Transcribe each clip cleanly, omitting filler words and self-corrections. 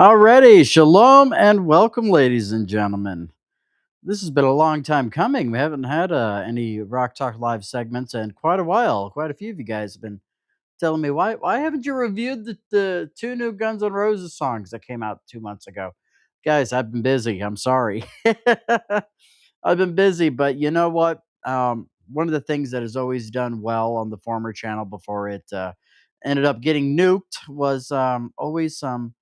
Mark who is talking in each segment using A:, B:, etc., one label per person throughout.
A: Alrighty, shalom and welcome, ladies and gentlemen. This has been a long time coming. We haven't had any Rock Talk Live segments in quite a while. Quite a few of you guys have been telling me why haven't you reviewed the two new Guns N' Roses songs that came out 2 months ago? Guys, I've been busy. I'm sorry. I've been busy, but you know what? One of the things that has always done well on the former channel before it ended up getting nuked was always some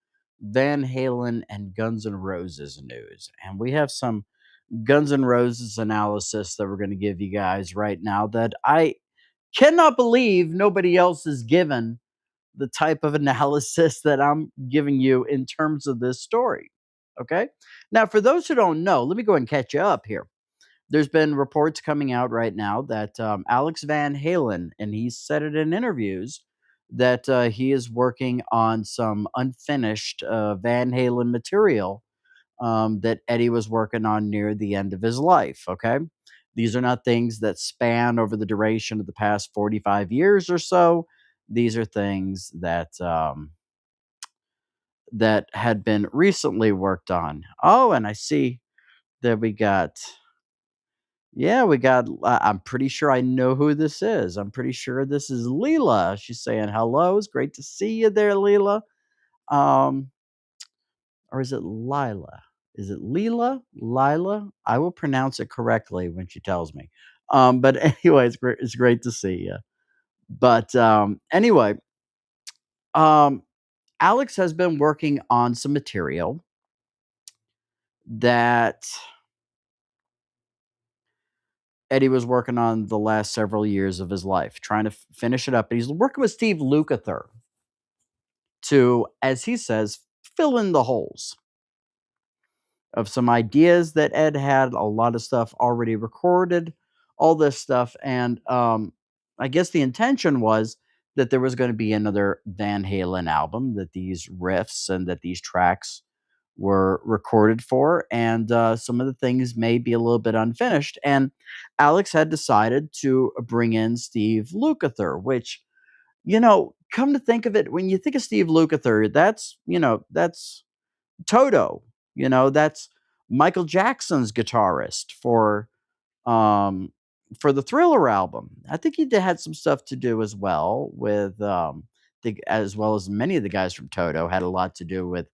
A: Van Halen and Guns N' Roses news. And we have some Guns N' Roses analysis that we're going to give you guys right now that I cannot believe nobody else has given the type of analysis that I'm giving you in terms of this story. Okay. Now, for those who don't know, let me go and catch you up here. There's been reports coming out right now that Alex Van Halen, and he said it in interviews, that he is working on some unfinished Van Halen material that Eddie was working on near the end of his life. Okay. These are not things that span over the duration of the past 45 years or so. These are things that had been recently worked on. Oh, and I see that I'm pretty sure I know who this is. I'm pretty sure this is Leela. She's saying hello. It's great to see you there, Leela. Um, or is it Lila? Is it Leela? Lila? I will pronounce it correctly when she tells me. But anyway, it's great to see you. But anyway, um, Alex has been working on some material that Eddie was working on the last several years of his life, trying to finish it up. And he's working with Steve Lukather to, as he says, fill in the holes of some ideas that Ed had, a lot of stuff already recorded, all this stuff. And I guess the intention was that there was going to be another Van Halen album, that these riffs and that these tracks were recorded for. And some of the things may be a little bit unfinished. And Alex had decided to bring in Steve Lukather, which, come to think of it, when you think of Steve Lukather, that's Toto. That's Michael Jackson's guitarist um for the Thriller album. I think he had some stuff to do as well with as well as many of the guys from Toto had a lot to do with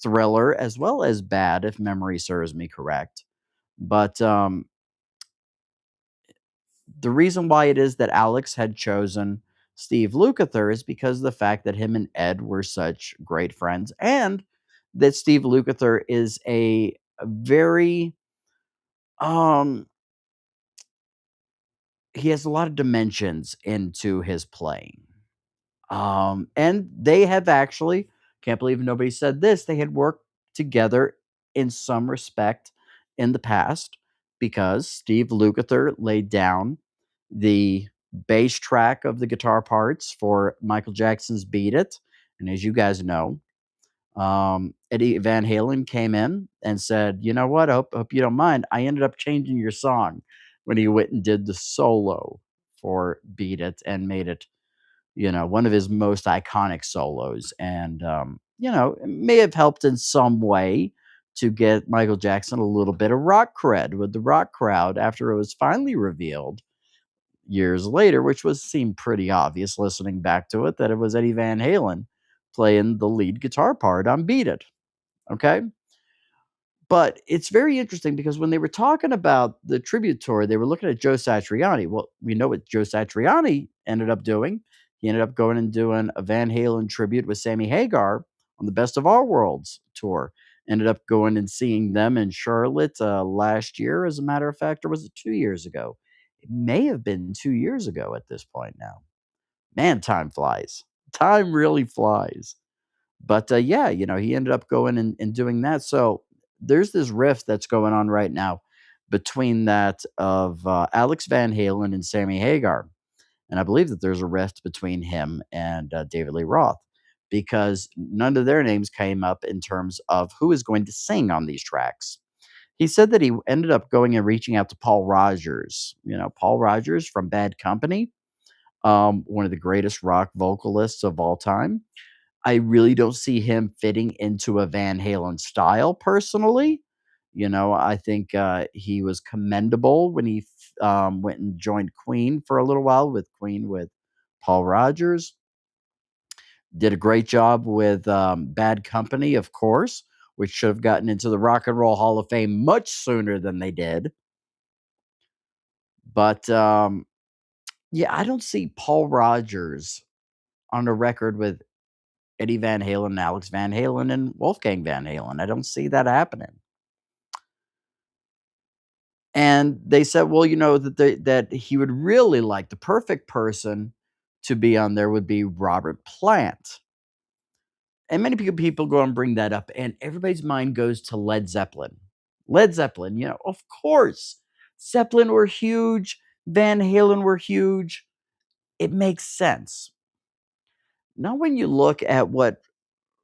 A: Thriller as well as Bad, if memory serves me correct. But the reason why it is that Alex had chosen Steve Lukather is because of the fact that him and Ed were such great friends, and that Steve Lukather is a very um he has a lot of dimensions into his playing. And they have actually, can't believe nobody said this, they had worked together in some respect in the past because Steve Lukather laid down the bass track of the guitar parts for Michael Jackson's Beat It. And as you guys know, Eddie Van Halen came in and said, "You know what? I hope you don't mind. I ended up changing your song when he went and did the solo for Beat It and made it, one of his most iconic solos." And, it may have helped in some way to get Michael Jackson a little bit of rock cred with the rock crowd after it was finally revealed years later, which seemed pretty obvious listening back to it, that it was Eddie Van Halen playing the lead guitar part on Beat It. Okay. But it's very interesting because when they were talking about the tribute tour, they were looking at Joe Satriani. Well, we know what Joe Satriani ended up doing. He ended up going and doing a Van Halen tribute with Sammy Hagar on the Best of All Worlds tour. Ended up going and seeing them in Charlotte last year, as a matter of fact, or was it 2 years ago? It may have been 2 years ago at this point now. Man, time flies. Time really flies. But, yeah, he ended up going and doing that. So there's this rift that's going on right now between that of Alex Van Halen and Sammy Hagar. And I believe that there's a rift between him and David Lee Roth because none of their names came up in terms of who is going to sing on these tracks. He said that he ended up going and reaching out to Paul Rogers, Paul Rogers from Bad Company, one of the greatest rock vocalists of all time. I really don't see him fitting into a Van Halen style personally. I think, he was commendable when he went and joined Queen for a little while with Queen with Paul Rodgers. Did a great job with, Bad Company, of course, which should have gotten into the Rock and Roll Hall of Fame much sooner than they did. But, yeah, I don't see Paul Rodgers on a record with Eddie Van Halen, Alex Van Halen, and Wolfgang Van Halen. I don't see that happening. And they said, well, that he would really like the perfect person to be on there would be Robert Plant. And many people go and bring that up, and everybody's mind goes to Led Zeppelin. Led Zeppelin, of course. Zeppelin were huge, Van Halen were huge. It makes sense. Now, when you look at what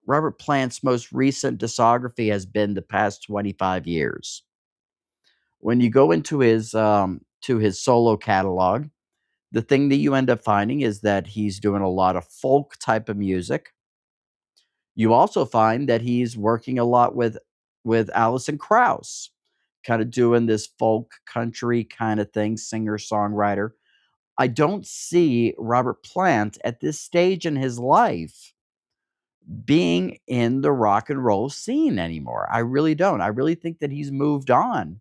A: Robert Plant's most recent discography has been the past 25 years, when you go into his to his solo catalog, the thing that you end up finding is that he's doing a lot of folk type of music. You also find that he's working a lot with Alison Krauss, kind of doing this folk country kind of thing, singer-songwriter. I don't see Robert Plant at this stage in his life being in the rock and roll scene anymore. I really don't. I really think that he's moved on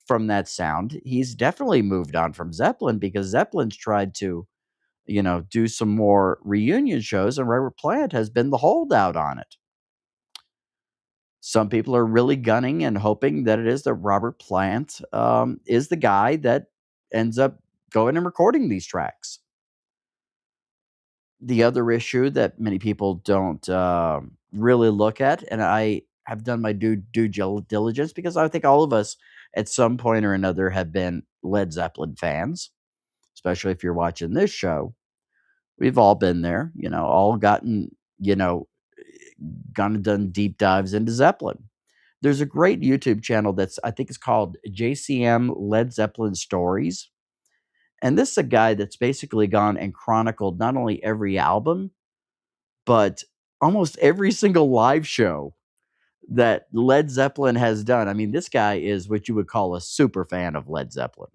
A: from that sound. He's definitely moved on from Zeppelin because Zeppelin's tried to, do some more reunion shows, and Robert Plant has been the holdout on it. Some people are really gunning and hoping that it is that Robert Plant is the guy that ends up going and recording these tracks. The other issue that many people don't really look at, and I have done my due diligence because I think all of us at some point or another have been Led Zeppelin fans, especially if you're watching this show. We've all been there, all gotten, gone and done deep dives into Zeppelin. There's a great YouTube channel that's I think it's called JCM Led Zeppelin Stories. And this is a guy that's basically gone and chronicled not only every album, but almost every single live show that Led Zeppelin has done. I mean, this guy is what you would call a super fan of Led Zeppelin.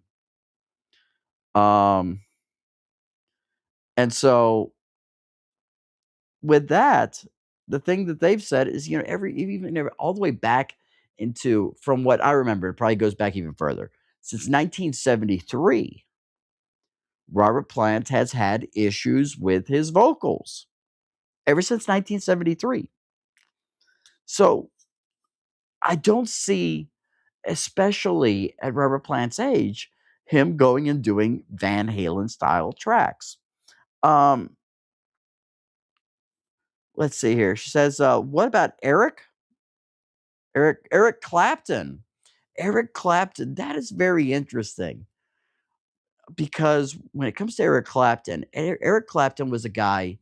A: Um, and so with that, the thing that they've said is, all the way back into from what I remember, it probably goes back even further. Since 1973, Robert Plant has had issues with his vocals ever since 1973. So I don't see, especially at Robert Plant's age, him going and doing Van Halen style tracks. Um, let's see here. She says, "What about Eric? Eric Clapton. Eric Clapton. That is very interesting because when it comes to Eric Clapton, Eric Clapton was a guy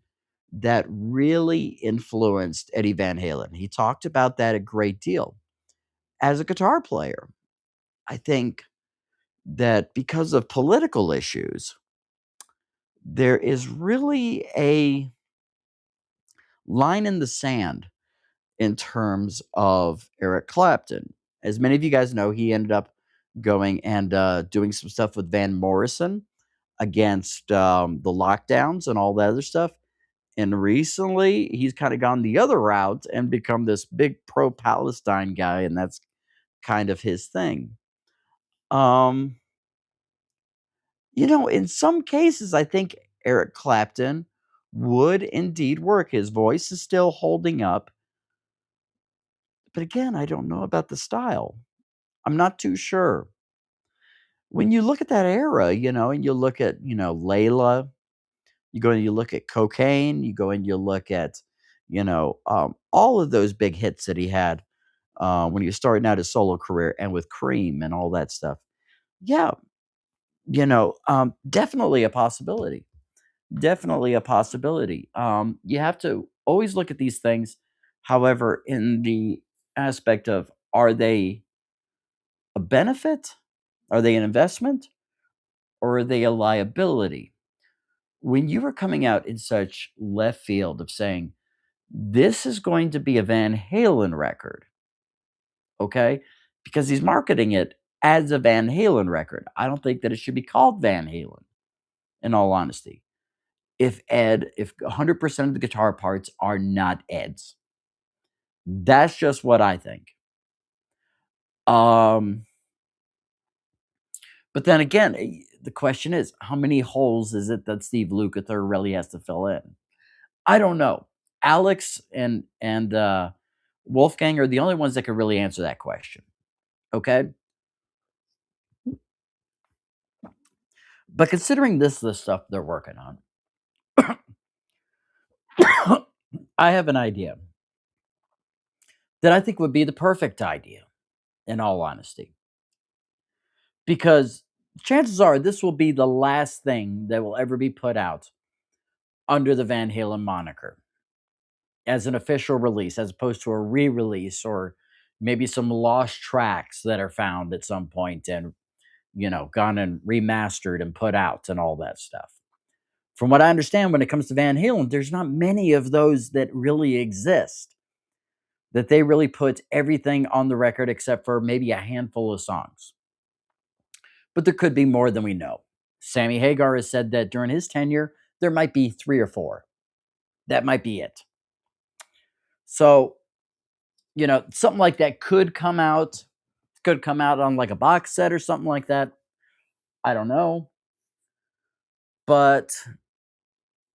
A: that really influenced Eddie Van Halen. He talked about that a great deal as a guitar player. I think that because of political issues, there is really a line in the sand in terms of Eric Clapton. As many of you guys know, he ended up going and doing some stuff with Van Morrison against the lockdowns and all that other stuff. And recently, he's kind of gone the other route and become this big pro Palestine guy, and that's kind of his thing. Um, in some cases, I think Eric Clapton would indeed work. His voice is still holding up. But again, I don't know about the style. I'm not too sure. When you look at that era, and you look at, Layla, you go and you look at Cocaine, you go and you look at, all of those big hits that he had when he was starting out his solo career and with Cream and all that stuff. Yeah, definitely a possibility. Definitely a possibility. You have to always look at these things, however, in the aspect of are they a benefit? Are they an investment? Or are they a liability? When you were coming out in such left field of saying This is going to be a Van Halen record, okay? Because he's marketing it as a Van Halen record. I don't think that it should be called Van Halen, in all honesty. If 100% of the guitar parts are not Ed's. That's just what I think. Um, but then again, the question is, how many holes is it that Steve Lukather really has to fill in? I don't know. Alex and Wolfgang are the only ones that could really answer that question. Okay, but considering this is the stuff they're working on, I have an idea that I think would be the perfect idea. In all honesty, because chances are this will be the last thing that will ever be put out under the Van Halen moniker as an official release, as opposed to a re-release or maybe some lost tracks that are found at some point and gone and remastered and put out and all that stuff. From what I understand, when it comes to Van Halen, there's not many of those that really exist. That they really put everything on the record except for maybe a handful of songs. But there could be more than we know. Sammy Hagar has said that during his tenure, there might be 3 or 4. That might be it. So, something like that could come out on like a box set or something like that. I don't know. But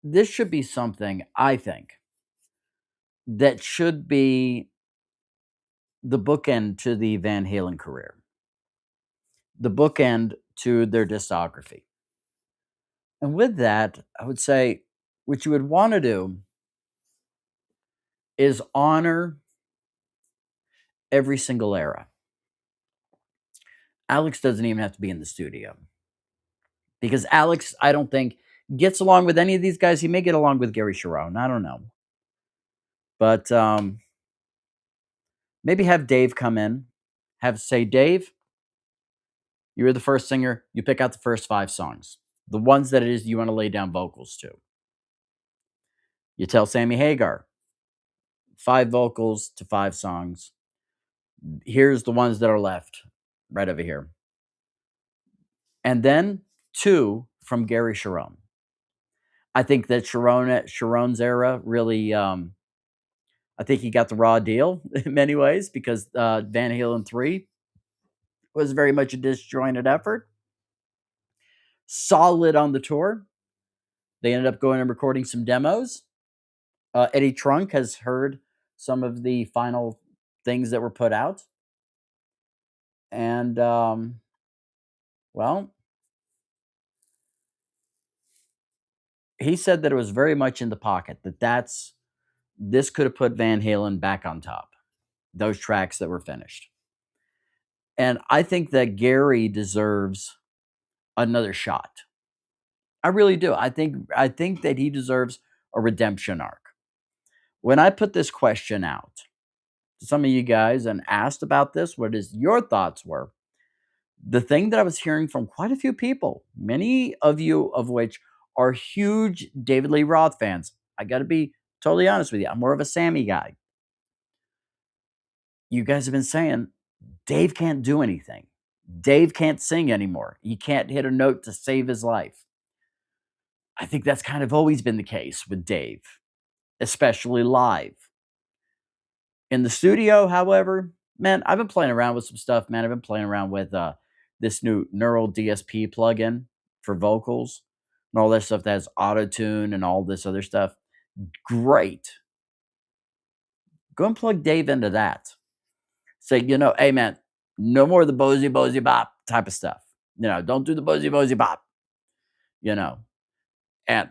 A: this should be something, I think, that should be the bookend to the Van Halen career, the bookend to their discography. And with that, I would say what you would want to do is honor every single era. Alex doesn't even have to be in the studio because Alex, I don't think, gets along with any of these guys. He may get along with Gary Sharon. I don't know. But maybe have Dave come in, say, Dave, you're the first singer. You pick out the first 5 songs, the ones that it is you want to lay down vocals to. You tell Sammy Hagar, 5 vocals to 5 songs. Here's the ones that are left right over here. And then 2 from Gary Sharon. I think that Sharon's era really, I think he got the raw deal in many ways because Van Halen 3 was very much a disjointed effort. Solid on the tour. They ended up going and recording some demos. Eddie Trunk has heard some of the final things that were put out. And, well, he said that it was very much in the pocket, this could have put Van Halen back on top, those tracks that were finished. And I think that Gary deserves another shot. I really do. I think that he deserves a redemption arc. When I put this question out to some of you guys and asked about this, what is your thoughts were, the thing that I was hearing from quite a few people, many of you of which are huge David Lee Roth fans. I got to be totally honest with you. I'm more of a Sammy guy. You guys have been saying Dave can't do anything. Dave can't sing anymore. He can't hit a note to save his life. I think that's kind of always been the case with Dave, especially live. In the studio, however, man, I've been playing around with some stuff, man. I've been playing around with this new Neural DSP plugin for vocals and all that stuff that has auto tune and all this other stuff. Great. Go and plug Dave into that. Say, hey, man, no more of the Bozy Bop type of stuff. Don't do the Bozy Bop, you know, and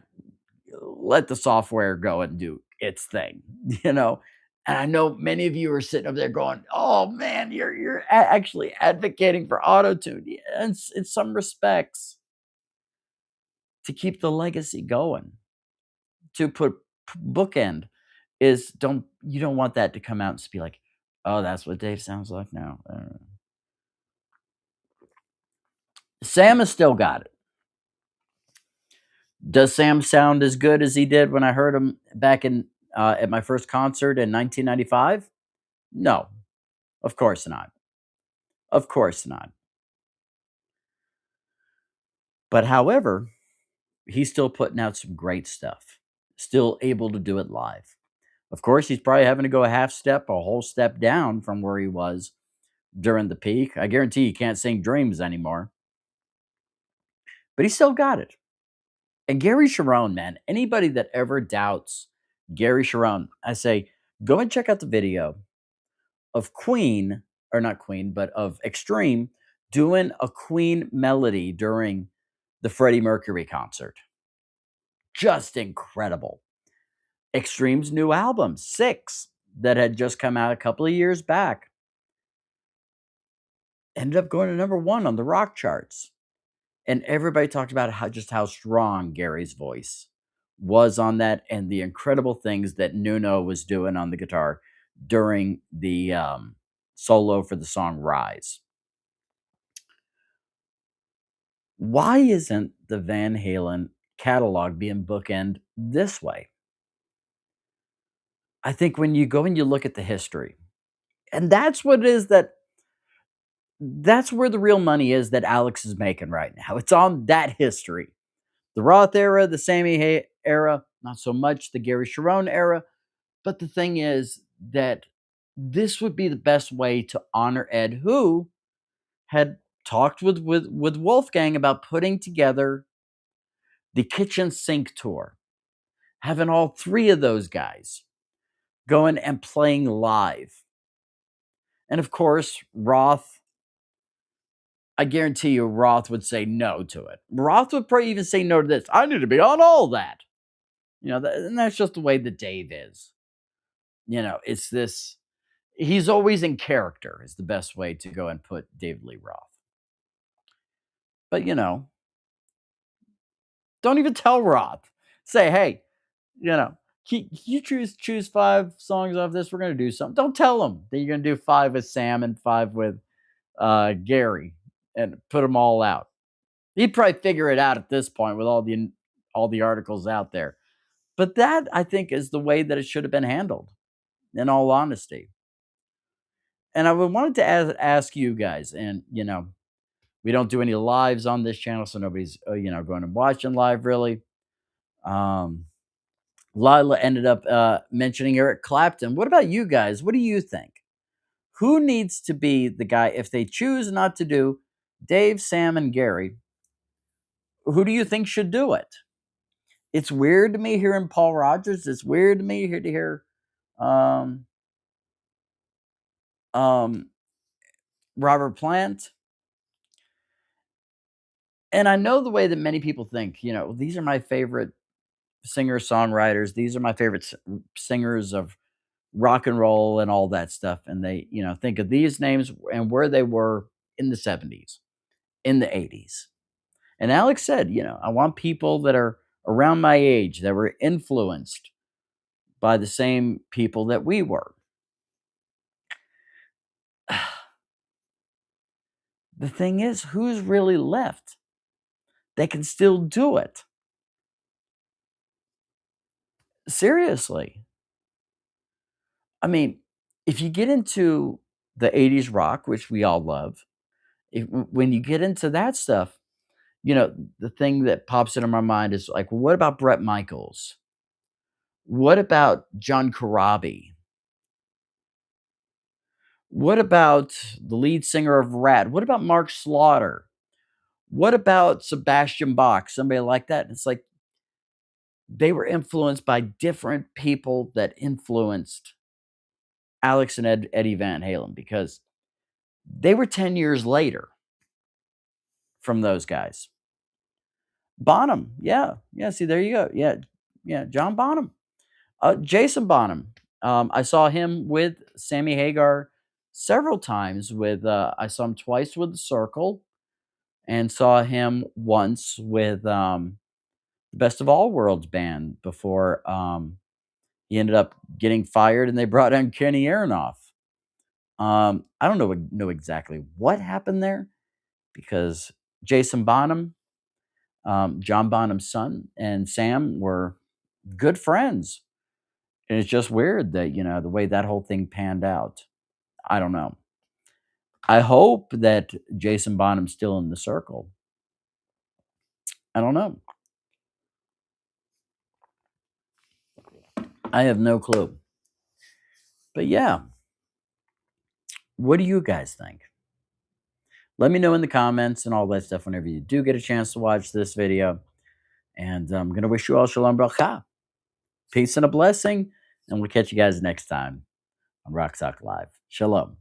A: let the software go and do its thing, you know. And I know many of you are sitting up there going, "Oh man, you're actually advocating for auto tune." Yeah, in some respects, to keep the legacy going, to put bookend is don't want that to come out and just be like, "Oh, that's what Dave sounds like now." Sam has still got it. Does Sam sound as good as he did when I heard him back in at my first concert in 1995? No, of course not. Of course not. But however, he's still putting out some great stuff. Still able to do it live. Of course, he's probably having to go a half step, a whole step down from where he was during the peak. I guarantee he can't sing Dreams anymore, but he still got it. And Gary Sharon, man, anybody that ever doubts Gary Sharon, I say, go and check out the video of Queen, or not Queen, but of Extreme doing a Queen melody during the Freddie Mercury concert. Just incredible. Extreme's new album, Six, that had just come out a couple of years back, ended up going to #1 on the rock charts. And everybody talked about how strong Gary's voice was on that, and the incredible things that Nuno was doing on the guitar during the solo for the song Rise. Why isn't the Van Halen catalog being bookend this way? I think when you go and you look at the history, and that's what it is that's where the real money is that Alex is making right now. It's on that history. The Roth era, the era, not so much the Gary Sharon era. But the thing is that this would be the best way to honor Ed, who had talked with Wolfgang about putting together the kitchen sink tour, having all three of those guys going and playing live. And of course, Roth, I guarantee you, Roth would say no to it. Roth would probably even say no to this. I need to be on all that. And that's just the way that Dave is. It's this. He's always in character, is the best way to go and put David Lee Roth. But, don't even tell Roth. Say, hey, you know, you choose 5 songs off this. We're gonna do something. Don't tell him that you're gonna do 5 with Sam and 5 with Gary, and put them all out. He'd probably figure it out at this point with all the articles out there. But that, I think, is the way that it should have been handled, in all honesty. And I wanted to ask you guys, and we don't do any lives on this channel, so nobody's going and watching live really. Um, Lila ended up mentioning Eric Clapton. What about you guys? What do you think? Who needs to be the guy if they choose not to do Dave, Sam, and Gary? Who do you think should do it? It's weird to me hearing Paul Rogers. It's weird to me here to hear um, um, Robert Plant. And I know the way that many people think. These are my favorite singer songwriters. These are my favorite singers of rock and roll and all that stuff. And they, think of these names and where they were in the 70s, in the 80s. And Alex said, I want people that are around my age that were influenced by the same people that we were. The thing is, who's really left? They can still do it. Seriously. I mean, if you get into the 80s rock, which we all love, when you get into that stuff, the thing that pops into my mind is like, what about Bret Michaels? What about John Corabi? What about the lead singer of Rat? What about Mark Slaughter? What about Sebastian Bach? Somebody like that. It's like they were influenced by different people that influenced Alex and Eddie Van Halen because they were 10 years later from those guys. Bonham, yeah. Yeah, see, there you go. Yeah, yeah, John Bonham. Jason Bonham. I saw him with Sammy Hagar several times I saw him twice with The Circle and saw him once with the Best of All Worlds band before he ended up getting fired and they brought in Kenny Aronoff. I don't know exactly what happened there because Jason Bonham, John Bonham's son, and Sam were good friends. And it's just weird that, the way that whole thing panned out. I don't know. I hope that Jason Bonham's still in the circle. I don't know. I have no clue. But yeah, what do you guys think? Let me know in the comments and all that stuff whenever you do get a chance to watch this video. And I'm going to wish you all shalom bracha. Peace and a blessing. And we'll catch you guys next time on Rock Sock Live. Shalom.